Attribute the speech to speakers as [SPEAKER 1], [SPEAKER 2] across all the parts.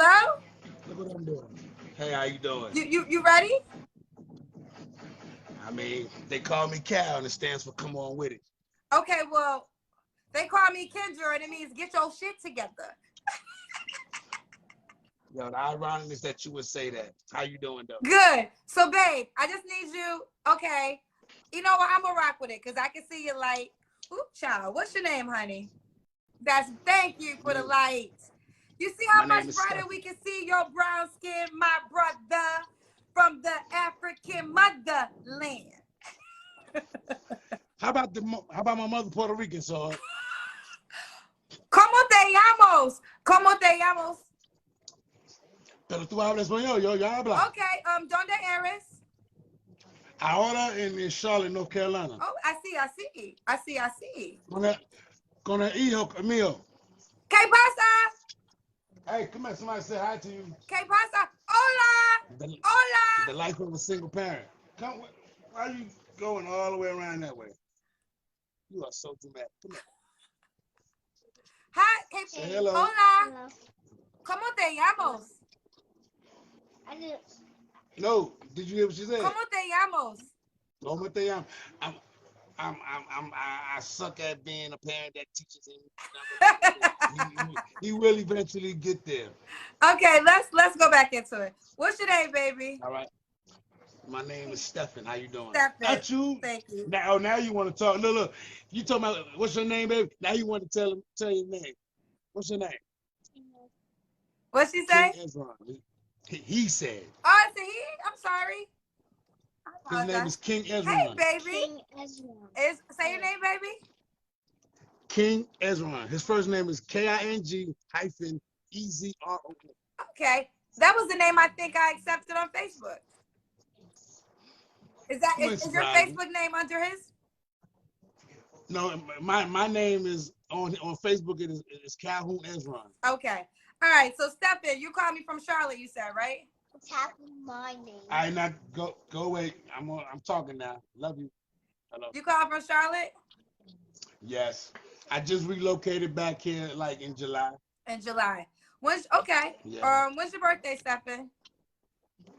[SPEAKER 1] Hello?
[SPEAKER 2] Look what I'm doing. Hey, how you doing?
[SPEAKER 1] You ready?
[SPEAKER 2] I mean, they call me Cal, and it stands for "Come on with it."
[SPEAKER 1] Okay, well, they call me Kendra, and it means get your shit together.
[SPEAKER 2] Yo, the irony is that you would say that. How you doing, though?
[SPEAKER 1] Good. So, babe, I just need you. Okay. You know what? I'm going to rock with it because I can see you like, oop, child. What's your name, honey? Thank you for the light. You see how
[SPEAKER 2] My
[SPEAKER 1] much
[SPEAKER 2] name is
[SPEAKER 1] brighter
[SPEAKER 2] Stefan.
[SPEAKER 1] we can see your brown skin, my brother, from the African motherland.
[SPEAKER 2] How about my mother Puerto Rican, so?
[SPEAKER 1] ¿Cómo te llamas? ¿Cómo te llamas?
[SPEAKER 2] Pero tú hablas español, yo habla.
[SPEAKER 1] Okay, ¿dónde eres?
[SPEAKER 2] Ahora in Charlotte, North Carolina.
[SPEAKER 1] Oh, I see.
[SPEAKER 2] Con el hijo mío.
[SPEAKER 1] ¿Qué pasa?
[SPEAKER 2] Hey, come on, somebody say hi to you.
[SPEAKER 1] ¿Qué pasa? Hola. Hola.
[SPEAKER 2] The life of a single parent. Come, why are you going all the way around that way? You are so dramatic. Come here.
[SPEAKER 1] Hi.
[SPEAKER 2] Say hello.
[SPEAKER 1] Hola.
[SPEAKER 3] Hello.
[SPEAKER 1] ¿Cómo te llamas?
[SPEAKER 3] I did.
[SPEAKER 2] No, did you hear what she said?
[SPEAKER 1] ¿Cómo te llamas?
[SPEAKER 2] ¿Cómo te llamas? I suck at being a parent that teaches him. He will eventually get there.
[SPEAKER 1] Okay, let's go back into it. What's your name, baby?
[SPEAKER 2] All right. My name is Stefan. How you doing?
[SPEAKER 1] Stefan.
[SPEAKER 2] Not you.
[SPEAKER 1] Thank you.
[SPEAKER 2] Now you want to talk. Look. You talking about what's your name, baby? Now you want to tell your name. What's your name?
[SPEAKER 1] What'd she say?
[SPEAKER 2] King Ezron. He said.
[SPEAKER 1] Oh, it's a he? I'm sorry.
[SPEAKER 2] His name is King Ezron.
[SPEAKER 1] Hey, baby.
[SPEAKER 3] King Ezra.
[SPEAKER 1] Say your name, baby.
[SPEAKER 2] King Ezron. His first name is KING-EZRON.
[SPEAKER 1] Okay. That was the name I think I accepted on Facebook. Is your Facebook name under his?
[SPEAKER 2] No, my name is on Facebook. It is Calhoun Ezron.
[SPEAKER 1] Okay. All right. So Stefan, you called me from Charlotte. You said, right?
[SPEAKER 3] It's happening my name.
[SPEAKER 2] I not go away. I'm talking now. Love you. Hello.
[SPEAKER 1] You called from Charlotte?
[SPEAKER 2] Yes. I just relocated back here like in July.
[SPEAKER 1] In July. When's
[SPEAKER 2] Yeah.
[SPEAKER 1] When's your birthday, Stefan?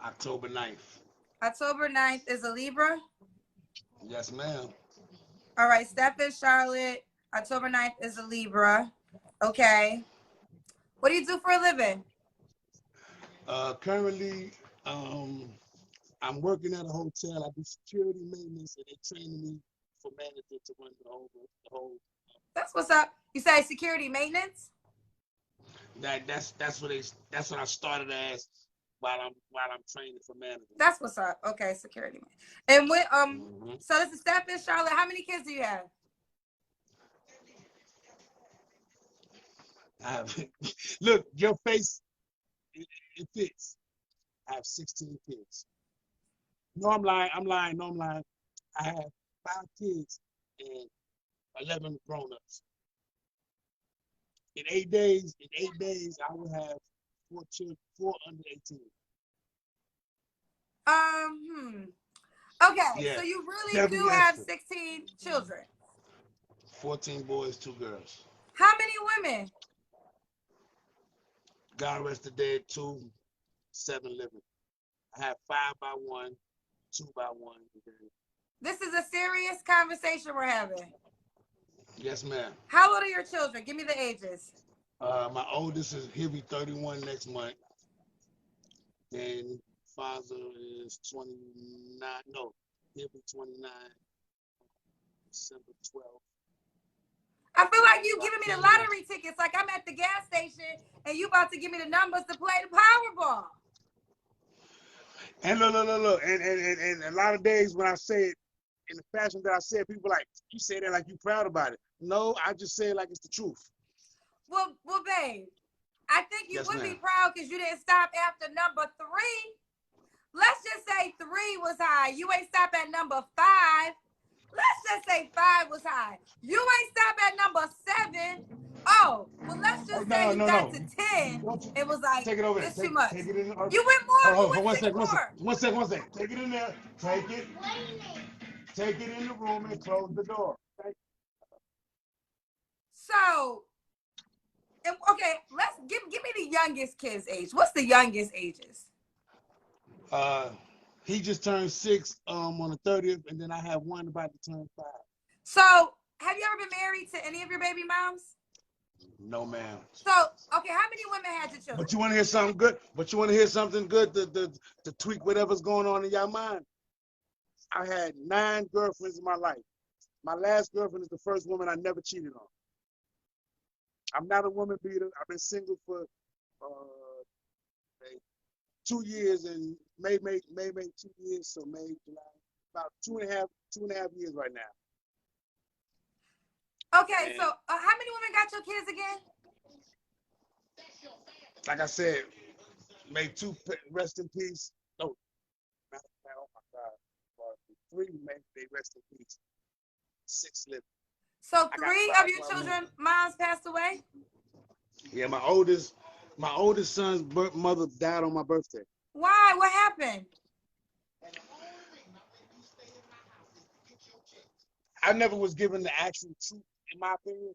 [SPEAKER 2] October 9th.
[SPEAKER 1] October 9th is a Libra.
[SPEAKER 2] Yes, ma'am.
[SPEAKER 1] All right, Stefan, Charlotte. October 9th is a Libra. Okay. What do you do for a living?
[SPEAKER 2] Currently, I'm working at a hotel. I do security maintenance, and they're training me for manager to run the whole.
[SPEAKER 1] That's what's up. You say security maintenance?
[SPEAKER 2] That's what I started as while I'm training for manager.
[SPEAKER 1] That's what's up. Okay, security maintenance. And when so this is Stefan, Charlotte. How many kids do you have?
[SPEAKER 2] Look, your face, it fits. I have 16 kids. No, I'm lying. No, I'm lying. I have 5 kids and 11 grown-ups. In 8 days, I will have 4 children, 4 under 18.
[SPEAKER 1] Okay,
[SPEAKER 2] Yeah.
[SPEAKER 1] so you really
[SPEAKER 2] Never
[SPEAKER 1] do
[SPEAKER 2] guessed
[SPEAKER 1] have
[SPEAKER 2] it.
[SPEAKER 1] 16 children.
[SPEAKER 2] 14 boys, 2 girls.
[SPEAKER 1] How many women?
[SPEAKER 2] God rest the dead, 2, 7 living. I have 5 by 1, 2 by 1.
[SPEAKER 1] This is a serious conversation we're having.
[SPEAKER 2] Yes, ma'am.
[SPEAKER 1] How old are your children? Give me the ages.
[SPEAKER 2] My oldest he'll be 31 next month. And father is 29. No, he'll be 29. December 12th.
[SPEAKER 1] I feel like you giving me the lottery tickets, like I'm at the gas station and you about to give me the numbers to play the Powerball.
[SPEAKER 2] And look, and a lot of days when I say it in the fashion that I said, people like, you say that like you proud about it. No, I just say it like it's the truth.
[SPEAKER 1] Well, babe, I think you
[SPEAKER 2] Yes,
[SPEAKER 1] would
[SPEAKER 2] ma'am.
[SPEAKER 1] be proud because you didn't stop after number 3. Let's just say 3 was high. You ain't stop at number 5. Let's just say 5 was high. You ain't stop at number 7. Oh, well, let's just say you got to 10. It was like,
[SPEAKER 2] Take it over
[SPEAKER 1] it's
[SPEAKER 2] there.
[SPEAKER 1] too much.
[SPEAKER 2] Take it in.
[SPEAKER 1] You went more.
[SPEAKER 2] Hold
[SPEAKER 1] You
[SPEAKER 2] on,
[SPEAKER 1] went 6 more.
[SPEAKER 2] one second. Take it in there. Take it. Take it in the room and close the door.
[SPEAKER 1] So, Okay, let's give me the youngest kid's age. What's the youngest ages?
[SPEAKER 2] He just turned 6 on the 30th, and then I have one about to turn 5.
[SPEAKER 1] So, have you ever been married to any of your baby moms?
[SPEAKER 2] No, ma'am.
[SPEAKER 1] So, okay, how many women had your children?
[SPEAKER 2] But you want to hear something good? But you want to hear something good to tweak whatever's going on in your mind? I had 9 girlfriends in my life. My last girlfriend is the first woman I never cheated on. I'm not a woman beater. I've been single for 2 years and May 2 years, so May, July, about two and a half years right now.
[SPEAKER 1] Okay, and so how many women got your kids again?
[SPEAKER 2] Like I said, May 2 rest in peace. No, oh my God. 3 may they rest in peace. 6 living.
[SPEAKER 1] So 3 of your children, moms passed away?
[SPEAKER 2] Yeah, my oldest son's mother died on my birthday.
[SPEAKER 1] Why? What happened?
[SPEAKER 2] I never was given the actual truth, in my opinion.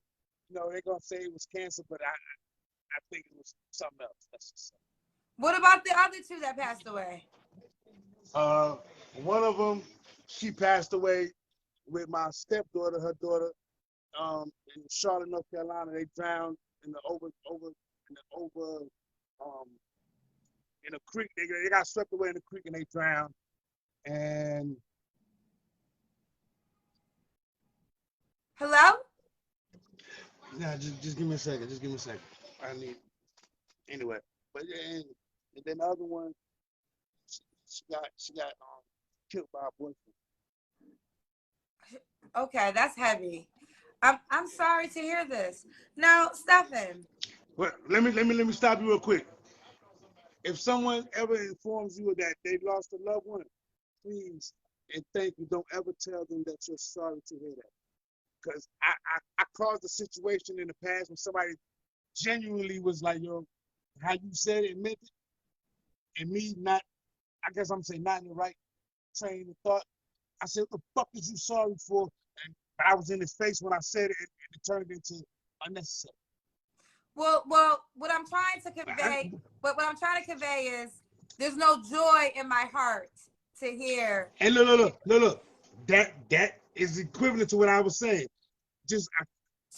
[SPEAKER 2] You know, they're gonna say it was cancer, but I think it was something else. That's just something.
[SPEAKER 1] What about the other 2 that passed away?
[SPEAKER 2] One of them, she passed away with my stepdaughter, her daughter, in Charlotte, North Carolina. They drowned in the in a creek. They got swept away in the creek and they drowned. And
[SPEAKER 1] hello?
[SPEAKER 2] nah, just give me a second. Just give me a second. I need anyway. But and then the other one, she got killed by a boyfriend.
[SPEAKER 1] Okay, that's heavy. I'm sorry to hear this. Now, Stephen.
[SPEAKER 2] Well, let me stop you real quick. If someone ever informs you that they lost a loved one, please and thank you. Don't ever tell them that you're sorry to hear that. Because I caused a situation in the past when somebody genuinely was like, yo, how you said it meant it, and me not, I guess I'm saying not in the right train of thought. I said, what the fuck is you sorry for? And I was in his face when I said it, and it turned into unnecessary.
[SPEAKER 1] Well, what I'm trying to convey, is there's no joy in my heart to hear.
[SPEAKER 2] And look. That is equivalent to what I was saying. Just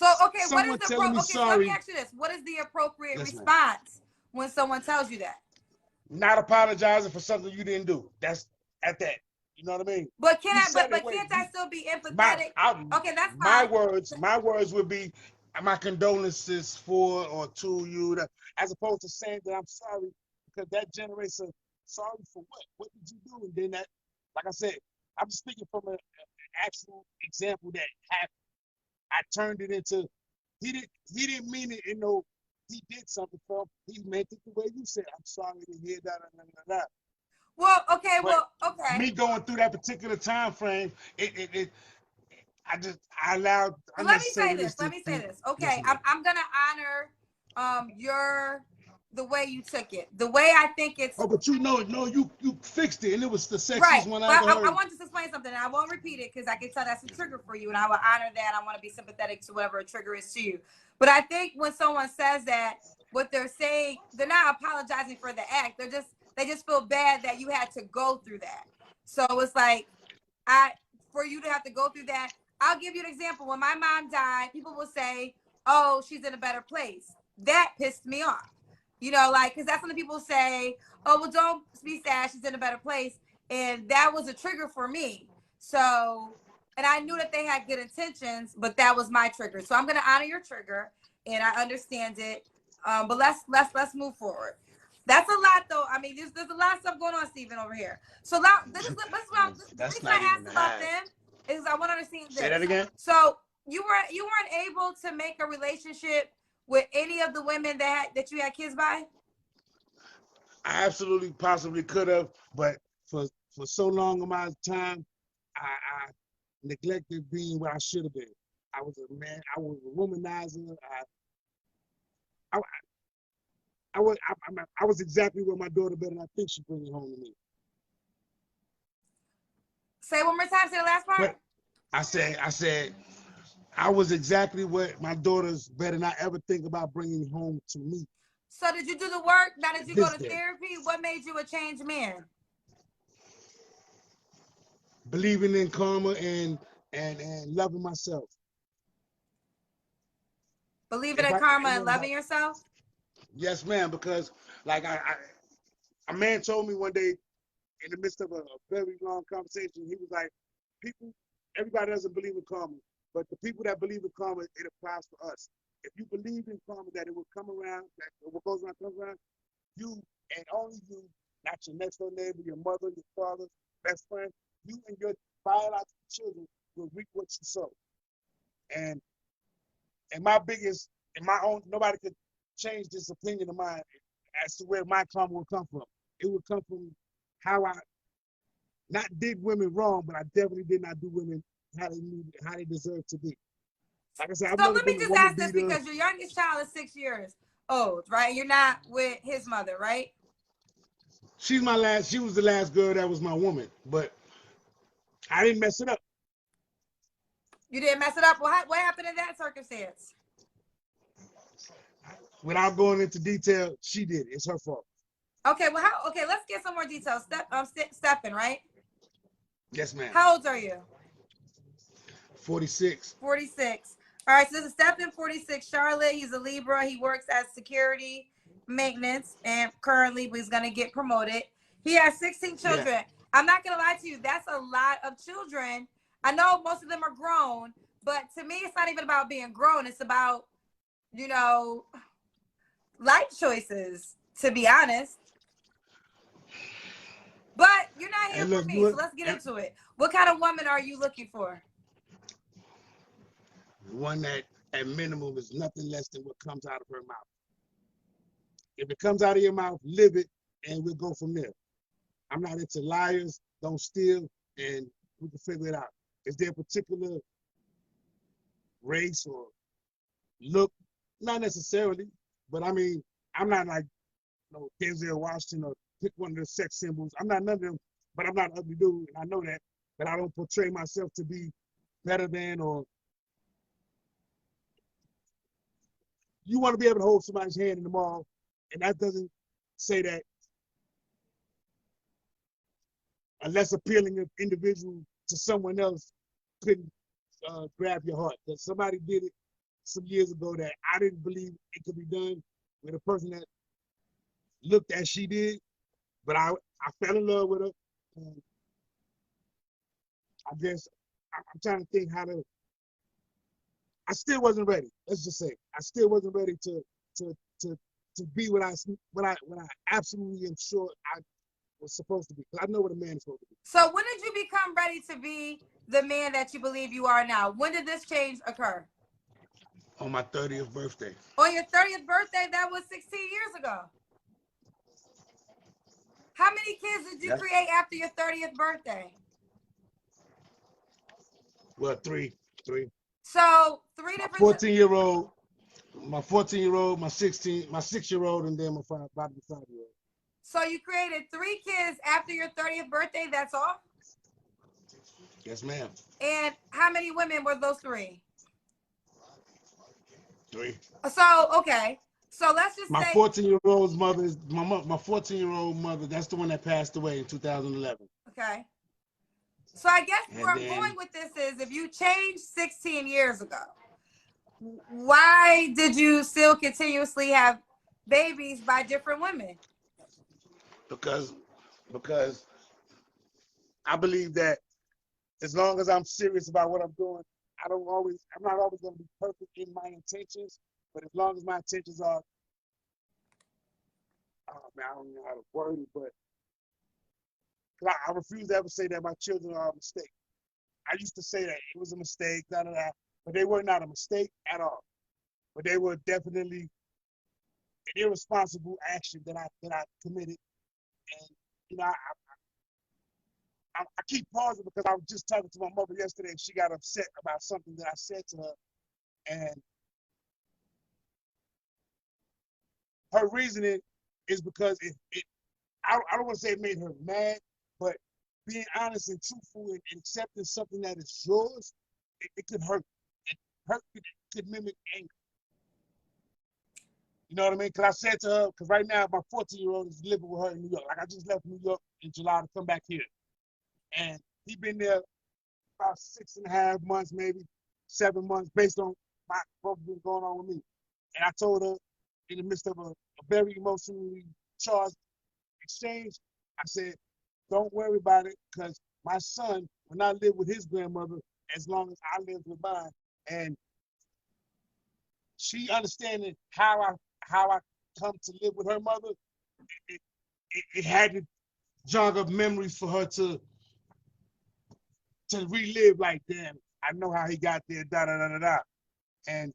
[SPEAKER 1] okay, what is
[SPEAKER 2] the
[SPEAKER 1] okay? So let me ask you this: what is the appropriate response when someone tells you that?
[SPEAKER 2] Not apologizing for something you didn't do. That's at that. You know what I mean?
[SPEAKER 1] But can't I still be empathetic? Okay, that's fine.
[SPEAKER 2] My words would be my condolences for or to you, as opposed to saying that I'm sorry, because that generates a sorry for what? What did you do? And then that, like I said, I'm speaking from an actual example that happened. I turned it into, he didn't mean it, he did something for him. He meant it the way you said. I'm sorry to hear that.
[SPEAKER 1] Well, okay, okay.
[SPEAKER 2] Me going through that particular time frame, I allowed.
[SPEAKER 1] Let me say this. Okay, I'm gonna honor the way you took it. The way I think it's.
[SPEAKER 2] Oh, but you fixed it, and it was the sexiest one I ever heard.
[SPEAKER 1] I want to explain something, and I won't repeat it because I can tell that's a trigger for you, and I will honor that. I want to be sympathetic to whatever a trigger is to you. But I think when someone says that, what they're saying, they're not apologizing for the act. They just feel bad that you had to go through that. So it's like, for you to have to go through that. I'll give you an example. When my mom died, people will say, "Oh, she's in a better place." That pissed me off. You know, like, because that's when the people say, "Oh, well, don't be sad. She's in a better place." And that was a trigger for me. So, and I knew that they had good intentions, but that was my trigger. So I'm going to honor your trigger, and I understand it. But let's move forward. That's a lot, though. I mean, there's a lot of stuff going on, Stephen, over here. So this is what I asked about them. Is I want to understand this.
[SPEAKER 2] Say that again.
[SPEAKER 1] So you weren't able to make a relationship with any of the women that you had kids by?
[SPEAKER 2] I absolutely possibly could have, but for so long amount of time, I neglected being what I should have been. I was a man. I was a womanizer. I was exactly what my daughter better not think she bring it home to me.
[SPEAKER 1] Say one more time. Say the last part.
[SPEAKER 2] But I said, I was exactly what my daughters better not ever think about bringing home to me.
[SPEAKER 1] So did you do the work? Now did you go
[SPEAKER 2] This
[SPEAKER 1] to
[SPEAKER 2] day,
[SPEAKER 1] therapy? What made you a changed man?
[SPEAKER 2] believing in karma and loving myself.
[SPEAKER 1] Believing
[SPEAKER 2] If
[SPEAKER 1] in
[SPEAKER 2] I,
[SPEAKER 1] karma
[SPEAKER 2] you
[SPEAKER 1] and
[SPEAKER 2] know,
[SPEAKER 1] loving yourself?
[SPEAKER 2] yes, ma'am, because like a man told me one day in the midst of a very long conversation, he was like, people, everybody doesn't believe in karma, but the people that believe in karma, it applies to us. If you believe in karma that it will come around, that what goes around comes around, you and only you, not your next door neighbor, your mother, your father, best friend, you and your biological children will reap what you sow. And and my biggest, and my own, nobody could change this opinion of mine as to where my karma will come from. It will come from how I not did women wrong, but I definitely did not do women how they deserve to be. Like I said, I've
[SPEAKER 1] So
[SPEAKER 2] never
[SPEAKER 1] let me
[SPEAKER 2] been a
[SPEAKER 1] just
[SPEAKER 2] woman
[SPEAKER 1] ask this
[SPEAKER 2] beater.
[SPEAKER 1] because your youngest child is 6 years old, right? You're not with his mother, right?
[SPEAKER 2] She's my last. She was the last girl that was my woman, but I didn't mess it up.
[SPEAKER 1] You didn't mess it up. What happened in that circumstance?
[SPEAKER 2] Without going into detail, she did. It's her fault.
[SPEAKER 1] Okay, well, okay, let's get some more details. Stephen, right?
[SPEAKER 2] Yes, ma'am.
[SPEAKER 1] How old are you?
[SPEAKER 2] 46.
[SPEAKER 1] 46. All right, so this is Stephen, 46, Charlotte. He's a Libra. He works as security maintenance and currently he's going to get promoted. He has 16
[SPEAKER 2] Yeah.
[SPEAKER 1] children. I'm not going to lie to you. That's a lot of children. I know most of them are grown, but to me, it's not even about being grown. It's about, you know, life choices, to be honest. But you're not here
[SPEAKER 2] And
[SPEAKER 1] for
[SPEAKER 2] look,
[SPEAKER 1] me, so let's get into it. What kind of woman are you looking for?
[SPEAKER 2] one that at minimum is nothing less than what comes out of her mouth. If it comes out of your mouth, live it, and we'll go from there. I'm not into liars, don't steal, and we can figure it out. Is there a particular race or look? Not necessarily, but I mean, I'm not like Denzel Washington or pick one of the sex symbols. I'm not none of them, but I'm not an ugly dude, and I know that. But I don't portray myself to be better than, or you want to be able to hold somebody's hand in the mall, and that doesn't say that a less appealing individual to someone else couldn't grab your heart. That somebody did it some years ago that I didn't believe it could be done with a person that looked as she did, but I fell in love with her. And I guess I'm trying to think how to. I still wasn't ready. Let's just say I still wasn't ready to to to be what I absolutely am sure I was supposed to be. Because I know what a man is supposed to be.
[SPEAKER 1] So when did you become ready to be the man that you believe you are now? When did this change occur?
[SPEAKER 2] On my 30th birthday.
[SPEAKER 1] On your 30th birthday, that was 16 years ago. How many kids did you create after your 30th birthday?
[SPEAKER 2] Well, three.
[SPEAKER 1] So three
[SPEAKER 2] My
[SPEAKER 1] different.
[SPEAKER 2] 14-year-old, my 14-year-old, my 6-year-old, and then my 5-year-old.
[SPEAKER 1] So you created 3 kids after your 30th birthday. That's all.
[SPEAKER 2] Yes, ma'am.
[SPEAKER 1] And how many women were those 3?
[SPEAKER 2] 3.
[SPEAKER 1] So okay. So let's just
[SPEAKER 2] My
[SPEAKER 1] say
[SPEAKER 2] 14-year-old's mother is my 14-year-old mother. That's the one that passed away in 2011.
[SPEAKER 1] okay. So I guess
[SPEAKER 2] And
[SPEAKER 1] where I'm
[SPEAKER 2] then
[SPEAKER 1] going with this is if you changed 16 years ago, why did you still continuously have babies by different women?
[SPEAKER 2] because I believe that as long as I'm serious about what I'm doing, I'm not always going to be perfect in my intentions, but as long as my intentions are, oh man, I don't know how to word it, but I refuse to ever say that my children are a mistake. I used to say that it was a mistake, but they were not a mistake at all. But they were definitely an irresponsible action that I committed, and I keep pausing because I was just talking to my mother yesterday, and she got upset about something that I said to her, and her reasoning is because I don't want to say it made her mad, but being honest and truthful and accepting something that is yours, it could hurt. hurt could mimic anger. You know what I mean? Because I said to her, because right now my 14-year-old is living with her in New York. Like I just left New York in July to come back here. And he been there about 6.5 months, maybe 7 months, based on what's been going on with me. And I told her in the midst of a very emotionally charged exchange, I said, don't worry about it, because my son will not live with his grandmother as long as I live with mine. And she understanding how I come to live with her mother, it had to jog up memories for her to relive, like, damn, I know how he got there, da da da da da. And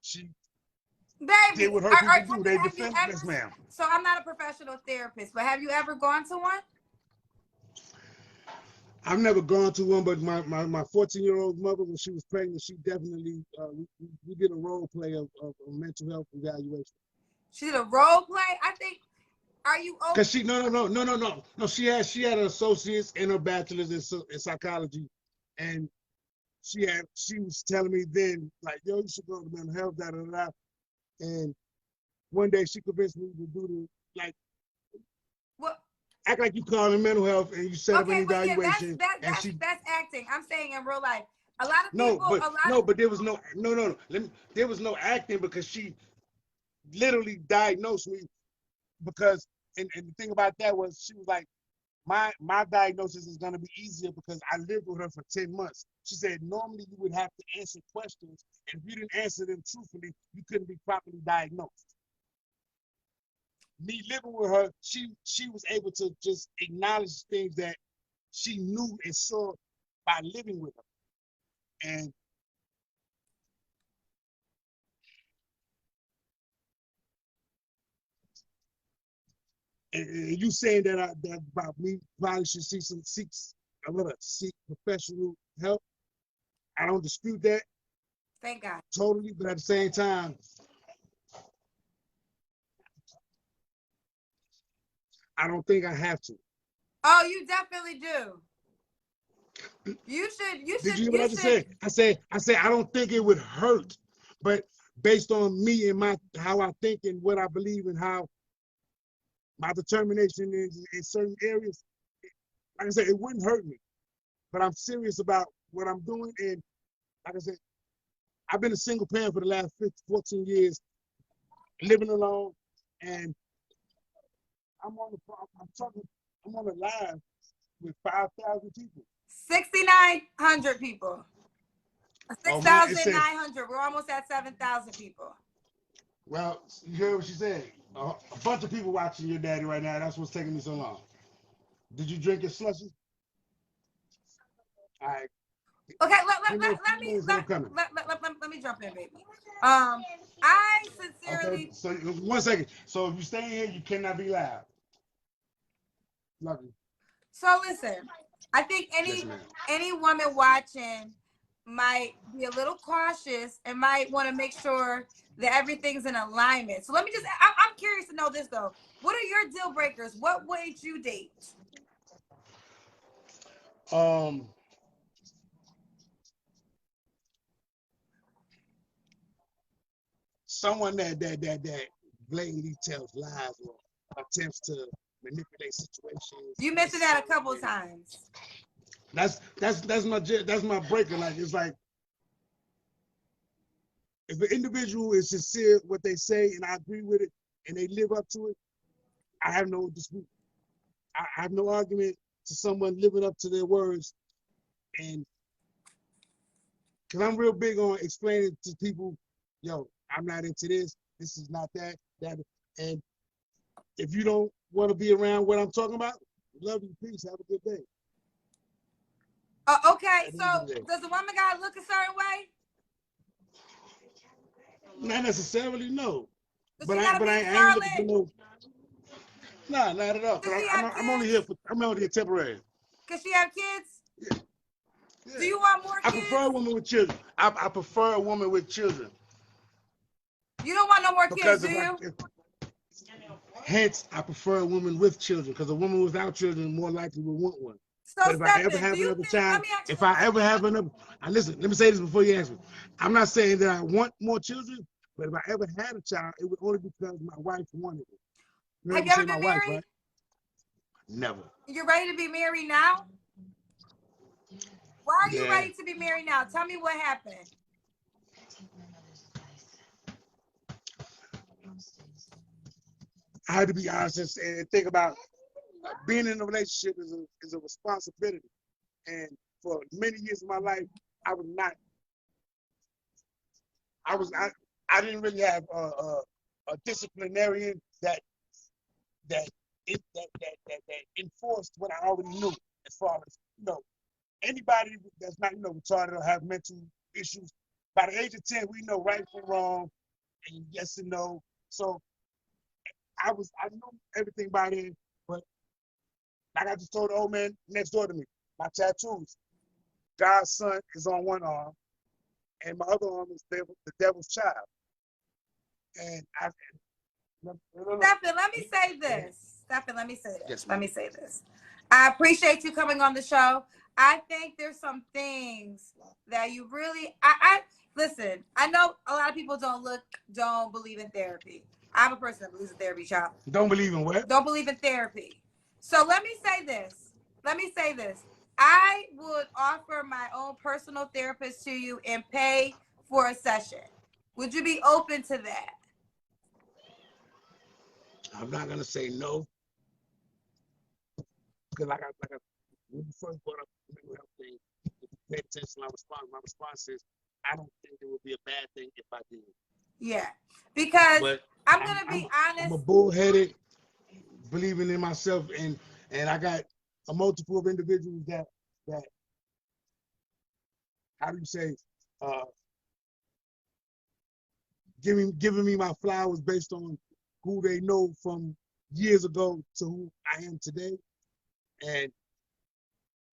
[SPEAKER 2] she
[SPEAKER 1] Baby,
[SPEAKER 2] did what her people do. They defend
[SPEAKER 1] ever,
[SPEAKER 2] this man.
[SPEAKER 1] so I'm not a professional therapist, but have you ever gone to one?
[SPEAKER 2] I've never gone to one, but my 14-year-old mother, when she was pregnant, she definitely, we did a role play of mental health evaluation.
[SPEAKER 1] She did a role play? I think, are you okay?
[SPEAKER 2] Because she, no, she had an associate's and her bachelor's in psychology. And she was telling me then, like, yo, you should go to mental health, da da da. And one day she convinced me to do the, like,
[SPEAKER 1] What?
[SPEAKER 2] Act like you call in mental health and you set up an evaluation.
[SPEAKER 1] Yeah, that's acting. I'm saying in real life. A lot of people,
[SPEAKER 2] but there was no. There was no acting, because she literally diagnosed me, because and the thing about that was, she was like, my diagnosis is gonna be easier because I lived with her for 10 months. She said normally you would have to answer questions, and if you didn't answer them truthfully, you couldn't be properly diagnosed. Me living with her, she was able to just acknowledge things that she knew and saw by living with her. And you saying that about me probably should seek professional help. I don't dispute that.
[SPEAKER 1] Thank God.
[SPEAKER 2] Totally, but at the same time, I don't think I have to.
[SPEAKER 1] Oh, you definitely do. You should.
[SPEAKER 2] Did you hear what I just said? I said I don't think it would hurt, but based on me and how I think and what I believe and how my determination is in certain areas, like I said, it wouldn't hurt me. But I'm serious about what I'm doing, and like I said, I've been a single parent for the last 14 years, living alone, and I'm on a live with 5,000 people.
[SPEAKER 1] 6,900 people. 6,900. We're almost at 7,000 people.
[SPEAKER 2] Well, you heard what she said. A bunch of people watching your daddy right now. That's what's taking me so long. Did you drink your slushy? All right.
[SPEAKER 1] Okay, let me jump in, baby. I sincerely.
[SPEAKER 2] Okay, so 1 second. So if you stay in here, you cannot be loud. Love you.
[SPEAKER 1] So listen, I think any woman watching might be a little cautious and might want to make sure that everything's in alignment. So let me just, I'm curious to know this though. What are your deal breakers? What would you date?
[SPEAKER 2] Someone that blatantly tells lies or attempts to manipulate situations.
[SPEAKER 1] You mentioned that a couple of times.
[SPEAKER 2] That's my breaker. Like, it's like, if an individual is sincere what they say and I agree with it and they live up to it, I have no dispute. I have no argument to someone living up to their words. And because I'm real big on explaining to people, yo, I'm not into this. This is not that. And if you don't want to be around what I'm talking about, love you, peace, have a good day.
[SPEAKER 1] Okay, so does the woman gotta look a certain way?
[SPEAKER 2] Not necessarily, no. But
[SPEAKER 1] I
[SPEAKER 2] ain't looking for no. Nah, not at all. I'm only here temporary.
[SPEAKER 1] Does she have kids?
[SPEAKER 2] Yeah. Yeah.
[SPEAKER 1] Do you want more kids?
[SPEAKER 2] I prefer a woman with children. I prefer a woman with children.
[SPEAKER 1] You don't want no more kids, do you?
[SPEAKER 2] Hence, I prefer a woman with children, because a woman without children more likely will want one.
[SPEAKER 1] So,
[SPEAKER 2] But if I ever
[SPEAKER 1] Stephen, do
[SPEAKER 2] have
[SPEAKER 1] you
[SPEAKER 2] another
[SPEAKER 1] think, let
[SPEAKER 2] child,
[SPEAKER 1] me ask you
[SPEAKER 2] if
[SPEAKER 1] this
[SPEAKER 2] I
[SPEAKER 1] question.
[SPEAKER 2] ever have another, and listen, let me say this before you ask me. I'm not saying that I want more children, but if I ever had a child, it would only be because my wife wanted it. You heard
[SPEAKER 1] Have
[SPEAKER 2] me
[SPEAKER 1] you ever
[SPEAKER 2] say my
[SPEAKER 1] been
[SPEAKER 2] wife,
[SPEAKER 1] married?
[SPEAKER 2] right? Never.
[SPEAKER 1] You're ready to be married now? Why are you
[SPEAKER 2] Yeah.
[SPEAKER 1] ready to be married now? Tell me what happened.
[SPEAKER 2] I had to be honest and think about being in a relationship is a responsibility. And for many years of my life, I was not. I didn't really have a disciplinarian that that enforced what I already knew as far as anybody that's not retarded or have mental issues. By the age of 10, we know right from wrong and yes and no. So I knew everything by then, but like I just told the old man next door to me, my tattoos, God's son is on one arm, and my other arm is the devil's child. And
[SPEAKER 1] Stephen, let me say this. Stephen, let me say this.
[SPEAKER 2] Yes,
[SPEAKER 1] Let
[SPEAKER 2] ma'am.
[SPEAKER 1] me say this. I appreciate you coming on the show. I think there's some things that you really, I listen, I know a lot of people don't believe in therapy. I'm a person that believes in therapy, child.
[SPEAKER 2] Don't believe in what?
[SPEAKER 1] Don't believe in therapy. So let me say this. I would offer my own personal therapist to you and pay for a session. Would you be open to that?
[SPEAKER 2] I'm not gonna say no, because when you first brought up the mental health thing, if you pay attention, my response is, I don't think it would be a bad thing if I did.
[SPEAKER 1] Yeah, because
[SPEAKER 2] But
[SPEAKER 1] I'm gonna be
[SPEAKER 2] I'm a
[SPEAKER 1] honest.
[SPEAKER 2] bullheaded, believing in myself, and I got a multiple of individuals that how do you say, uh, giving me my flowers based on who they know from years ago to who I am today, and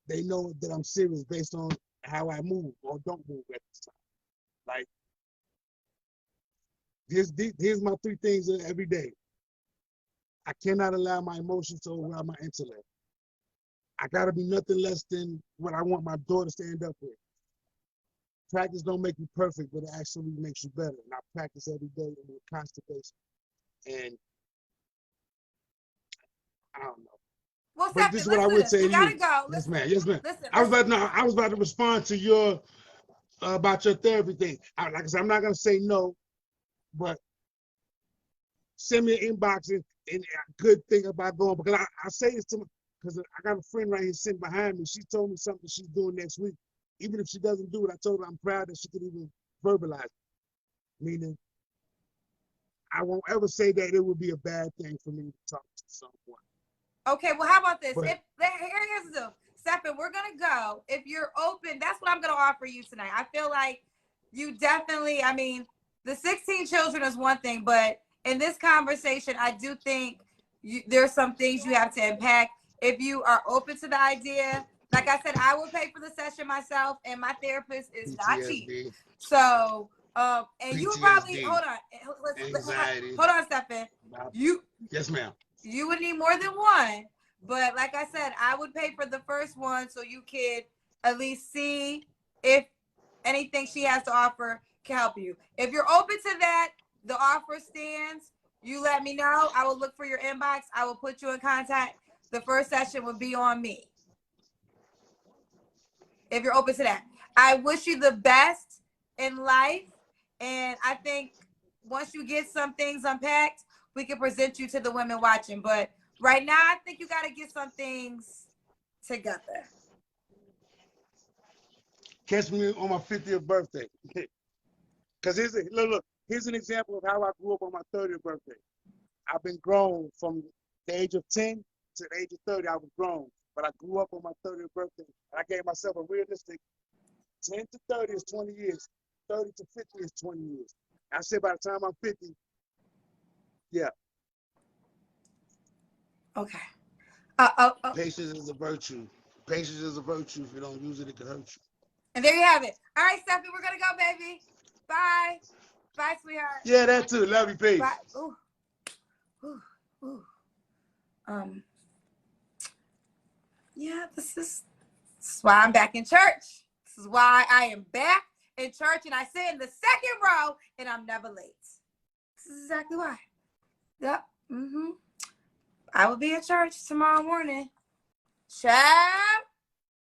[SPEAKER 2] they know that I'm serious based on how I move or don't move at this time. Like here's my three things every day. I cannot allow my emotions to override my intellect. I gotta be nothing less than what I want my daughter to stand up with. Practice don't make you perfect, but it actually makes you better. And I practice every day on a constant basis. And I don't know.
[SPEAKER 1] Well,
[SPEAKER 2] But
[SPEAKER 1] Stephen,
[SPEAKER 2] this is what I
[SPEAKER 1] listen to
[SPEAKER 2] would
[SPEAKER 1] this.
[SPEAKER 2] say
[SPEAKER 1] We
[SPEAKER 2] to
[SPEAKER 1] gotta
[SPEAKER 2] you.
[SPEAKER 1] go.
[SPEAKER 2] Yes,
[SPEAKER 1] Listen,
[SPEAKER 2] ma'am. Yes, ma'am.
[SPEAKER 1] listen.
[SPEAKER 2] I was about to respond to your about your therapy thing. Like I said, I'm not gonna say no, but send me an inbox and a good thing about going, because I say this to my, because I got a friend right here sitting behind me. She told me something she's doing next week. Even if she doesn't do it, I told her I'm proud that she could even verbalize it. Meaning, I won't ever say that it would be a bad thing for me to talk to someone.
[SPEAKER 1] Okay, well, how about this?
[SPEAKER 2] But
[SPEAKER 1] Here's the deal. Stephen, we're gonna go. If you're open, that's what I'm gonna offer you tonight. I feel like you definitely, I mean, the 16 children is one thing, but in this conversation, I do think there's some things you have to impact. If you are open to the idea, like I said, I will pay for the session myself, and my therapist is not cheap.
[SPEAKER 2] PTSD,
[SPEAKER 1] So, and you would probably
[SPEAKER 2] PTSD,
[SPEAKER 1] hold on,
[SPEAKER 2] anxiety.
[SPEAKER 1] hold on, Stephen.
[SPEAKER 2] Yes, ma'am.
[SPEAKER 1] You would need more than one, but like I said, I would pay for the first one so you could at least see if anything she has to offer can help you. If you're open to that, the offer stands. You let me know. I will look for your inbox. I will put you in contact. The first session would be on me. If you're open to that, I wish you the best in life. And I think once you get some things unpacked, we can present you to the women watching. But right now, I think you got to get some things together.
[SPEAKER 2] Catch me on my 50th birthday. Because here's an example of how I grew up on my 30th birthday. I've been grown from the age of 10 to the age of 30. I was grown, but I grew up on my 30th birthday. And I gave myself a realistic 10 to 30 is 20 years. 30 to 50 is 20 years. I said by the time I'm 50, yeah.
[SPEAKER 1] Okay.
[SPEAKER 2] Patience is a virtue. Patience is a virtue. If you don't use it, it can hurt you.
[SPEAKER 1] And there you have it. All right, Stephanie, we're going to go, baby. Bye. Bye, sweetheart.
[SPEAKER 2] Yeah, that too. Love you. Peace.
[SPEAKER 1] Bye. Ooh. Ooh. Ooh. Yeah, this is why I'm back in church. This is why I am back in church and I sit in the second row and I'm never late. This is exactly why. Yep. I will be at church tomorrow morning. Ciao.